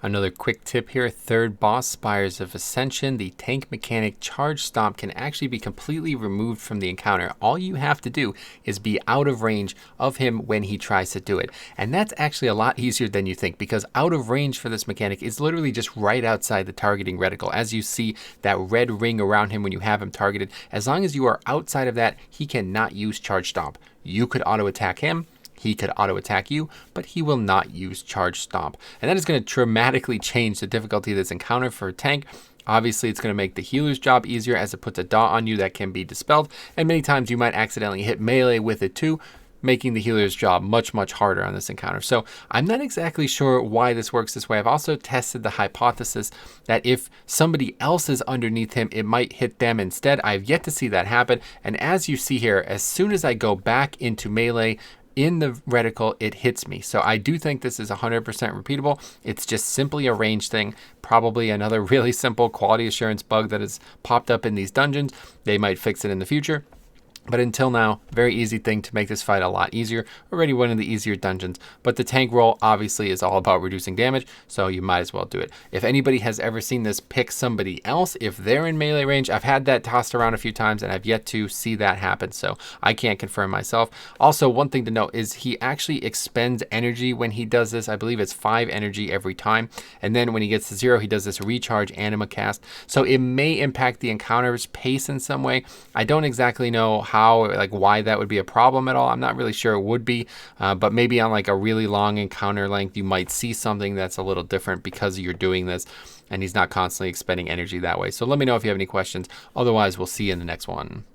Another quick tip here, third boss, Spires of Ascension, the tank mechanic charge stomp can actually be completely removed from the encounter. All you have to do is be out of range of him when he tries to do it. And that's actually a lot easier than you think, because out of range for this mechanic is literally just right outside the targeting reticle. As you see that red ring around him when you have him targeted, as long as you are outside of that, he cannot use charge stomp. You could auto attack him, he could auto attack you, but he will not use charge stomp. And that is going to dramatically change the difficulty of this encounter for a tank. Obviously, it's going to make the healer's job easier as it puts a dot on you that can be dispelled. And many times you might accidentally hit melee with it too, making the healer's job much, much harder on this encounter. So I'm not exactly sure why this works this way. I've also tested the hypothesis that if somebody else is underneath him, it might hit them instead. I've yet to see that happen. And as you see here, as soon as I go back into melee, in the reticle, it hits me. So I do think this is 100% repeatable. It's just simply a range thing. Probably another really simple quality assurance bug that has popped up in these dungeons. They might fix it in the future. But until now, very easy thing to make this fight a lot easier. Already one of the easier dungeons. But the tank role obviously is all about reducing damage, so you might as well do it. If anybody has ever seen this pick somebody else, if they're in melee range, I've had that tossed around a few times and I've yet to see that happen, so I can't confirm myself. Also, one thing to note is he actually expends energy when he does this. I believe it's 5 energy every time. And then when he gets to 0, he does this recharge anima cast. So it may impact the encounter's pace in some way. I don't exactly know why that would be a problem at all. I'm not really sure it would be, but maybe on like a really long encounter length, you might see something that's a little different because you're doing this and he's not constantly expending energy that way. So let me know if you have any questions. Otherwise, we'll see you in the next one.